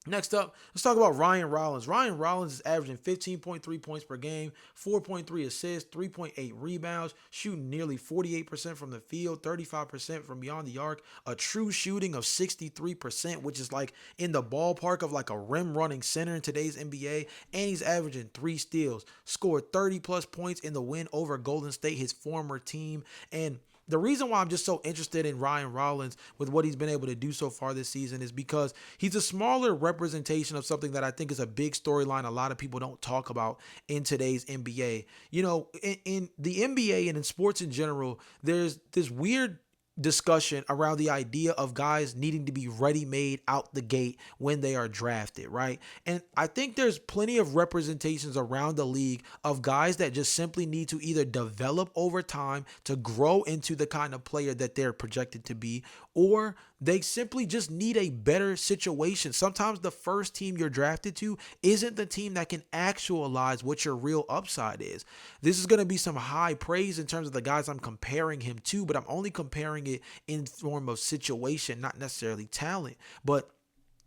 Next up, let's talk about Ryan Rollins. Ryan Rollins is averaging 15.3 points per game, 4.3 assists, 3.8 rebounds, shooting nearly 48% from the field, 35% from beyond the arc, a true shooting of 63%, which is like in the ballpark of like a rim running center in today's NBA. And he's averaging 3 steals, scored 30 plus points in the win over Golden State, his former team. And the reason why I'm just so interested in Ryan Rollins with what he's been able to do so far this season is because he's a smaller representation of something that I think is a big storyline a lot of people don't talk about in today's NBA. In the NBA and in sports in general, there's this weird discussion around the idea of guys needing to be ready made out the gate when they are drafted, right? And I think there's plenty of representations around the league of guys that just simply need to either develop over time to grow into the kind of player that they're projected to be, or they simply just need a better situation. Sometimes the first team you're drafted to isn't the team that can actualize what your real upside is. This is going to be some high praise in terms of the guys I'm comparing him to, but I'm only comparing it in form of situation, not necessarily talent. But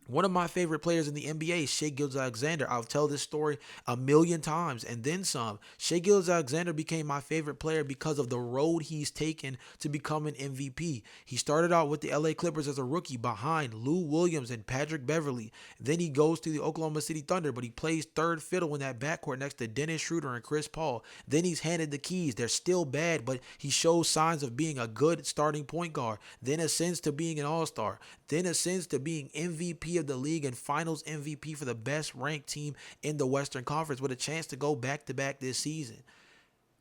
one of my favorite players in the NBA is Shai Gilgeous-Alexander. I'll tell this story a million times and then some. Shai Gilgeous-Alexander became my favorite player because of the road he's taken to become an MVP. He started out with the LA Clippers as a rookie behind Lou Williams and Patrick Beverly. Then he goes to the Oklahoma City Thunder, but he plays third fiddle in that backcourt next to Dennis Schroeder and Chris Paul. Then he's handed the keys. They're still bad, but he shows signs of being a good starting point guard. Then ascends to being an all-star. Then ascends to being MVP of the league and finals MVP for the best ranked team in the Western Conference with a chance to go back to back this season.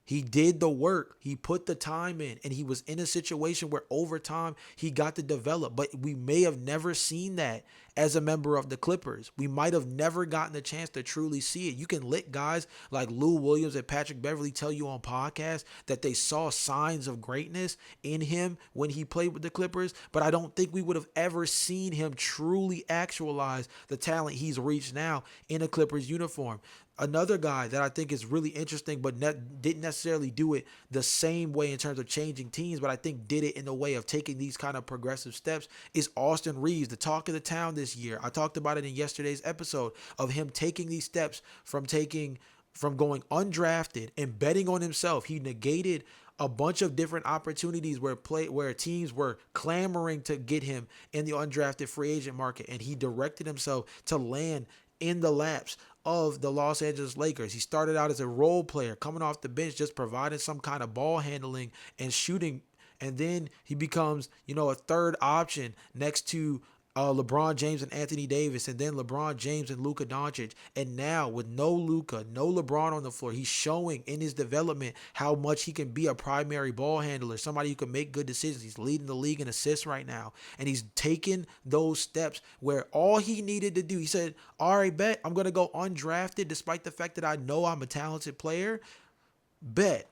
He did the work. He put the time in, and he was in a situation where over time he got to develop. But we may have never seen that as a member of the Clippers. We might have never gotten the chance to truly see it. You can let guys like Lou Williams and Patrick Beverly tell you on podcasts that they saw signs of greatness in him when he played with the Clippers, but I don't think we would have ever seen him truly actualize the talent he's reached now in a Clippers uniform. Another guy that I think is really interesting, but didn't necessarily do it the same way in terms of changing teams, but I think did it in a way of taking these kind of progressive steps, is Austin Reeves, the talk of the town this year. I talked about it in yesterday's episode of him taking these steps from going undrafted and betting on himself. He negated a bunch of different opportunities where teams were clamoring to get him in the undrafted free agent market, and he directed himself to land in the laps of the Los Angeles Lakers. He started out as a role player, coming off the bench, just providing some kind of ball handling and shooting. And then he becomes, a third option next to LeBron James and Anthony Davis, and then LeBron James and Luka Doncic. And now with no Luka, no LeBron on the floor, he's showing in his development how much he can be a primary ball handler, somebody who can make good decisions. He's leading the league in assists right now, and he's taken those steps where all he needed to do, he said, all right, bet, I'm going to go undrafted despite the fact that I know I'm a talented player. Bet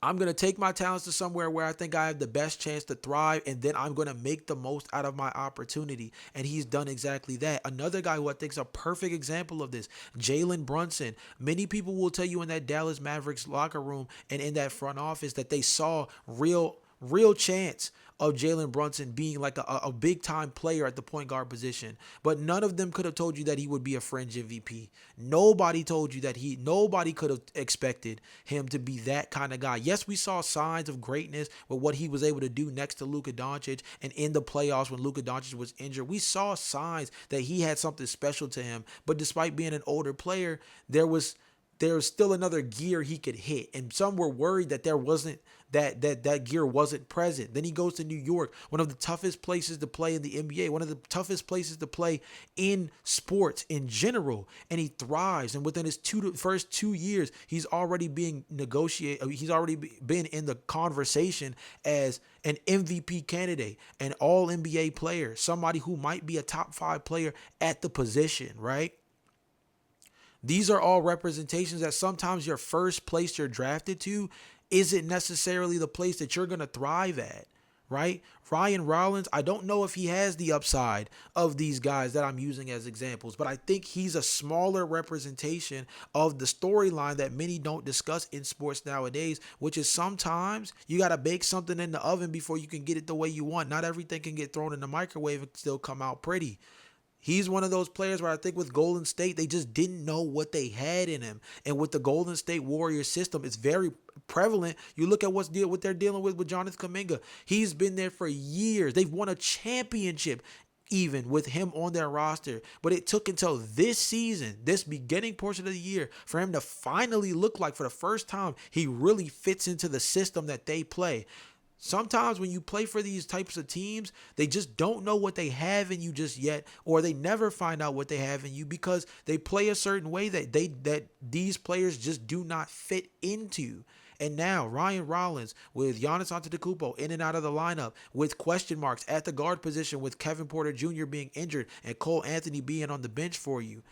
I'm going to take my talents to somewhere where I think I have the best chance to thrive, and then I'm going to make the most out of my opportunity. And he's done exactly that. Another guy who I think is a perfect example of this, Jalen Brunson. Many people will tell you in that Dallas Mavericks locker room and in that front office that they saw real chance of Jalen Brunson being like a big time player at the point guard position. But none of them could have told you that he would be a fringe MVP. Nobody told you that nobody could have expected him to be that kind of guy. Yes, we saw signs of greatness with what he was able to do next to Luka Doncic, and in the playoffs when Luka Doncic was injured, we saw signs that he had something special to him. But despite being an older player, there's still another gear he could hit, and some were worried that there wasn't that gear wasn't present. Then he goes to New York, one of the toughest places to play in the NBA, one of the toughest places to play in sports in general, and he thrives. And within his first 2 years, he's already being negotiated. He's already been in the conversation as an MVP candidate, an All NBA player, somebody who might be a top 5 player at the position, right? These are all representations that sometimes your first place you're drafted to isn't necessarily the place that you're going to thrive at, right? Ryan Rollins, I don't know if he has the upside of these guys that I'm using as examples, but I think he's a smaller representation of the storyline that many don't discuss in sports nowadays, which is sometimes you got to bake something in the oven before you can get it the way you want. Not everything can get thrown in the microwave and still come out pretty. He's one of those players where I think with Golden State, they just didn't know what they had in him. And with the Golden State Warriors system, it's very prevalent. You look at what they're dealing with Giannis Kuminga. He's been there for years. They've won a championship even with him on their roster. But it took until this season, this beginning portion of the year, for him to finally look like for the first time he really fits into the system that they play. Sometimes when you play for these types of teams, they just don't know what they have in you just yet, or they never find out what they have in you because they play a certain way that these players just do not fit into. And now Ryan Rollins with Giannis Antetokounmpo in and out of the lineup with question marks at the guard position with Kevin Porter Jr. being injured and Cole Anthony being on the bench for you.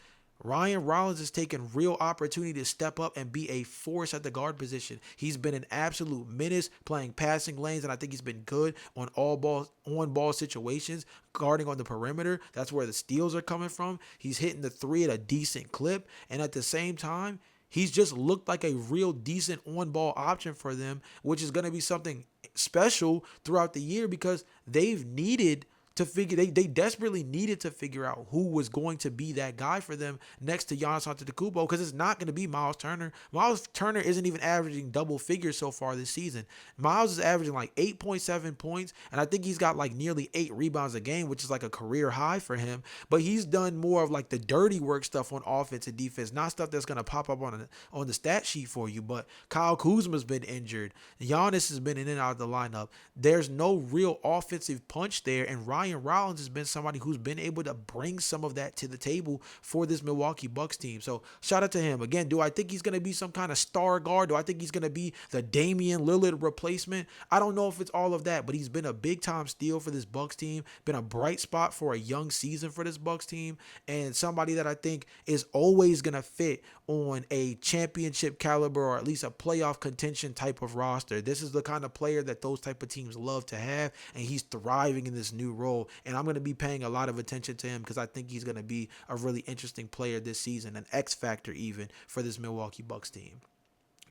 Ryan Rollins is taking real opportunity to step up and be a force at the guard position. He's been an absolute menace playing passing lanes, and I think he's been good on on-ball situations, guarding on the perimeter. That's where the steals are coming from. He's hitting the three at a decent clip, and at the same time, he's just looked like a real decent on-ball option for them, which is going to be something special throughout the year because they've needed to figure they desperately needed to figure out who was going to be that guy for them next to Giannis Antetokounmpo because it's not going to be Miles Turner. Miles Turner isn't even averaging double figures so far this season. Miles is averaging like 8.7 points, and I think he's got like nearly 8 rebounds a game, which is like a career high for him. But he's done more of like the dirty work stuff on offense and defense, not stuff that's going to pop up on the stat sheet for you. But Kyle Kuzma's been injured. Giannis has been in and out of the lineup. There's no real offensive punch there, and Ryan Rollins has been somebody who's been able to bring some of that to the table for this Milwaukee Bucks team. So shout out to him. Again, do I think he's going to be some kind of star guard? Do I think he's going to be the Damian Lillard replacement? I don't know if it's all of that, but he's been a big-time steal for this Bucks team, been a bright spot for a young season for this Bucks team, and somebody that I think is always going to fit on a championship caliber or at least a playoff contention type of roster. This is the kind of player that those type of teams love to have, and he's thriving in this new role. And I'm going to be paying a lot of attention to him because I think he's going to be a really interesting player this season, an X factor even for this Milwaukee Bucks team.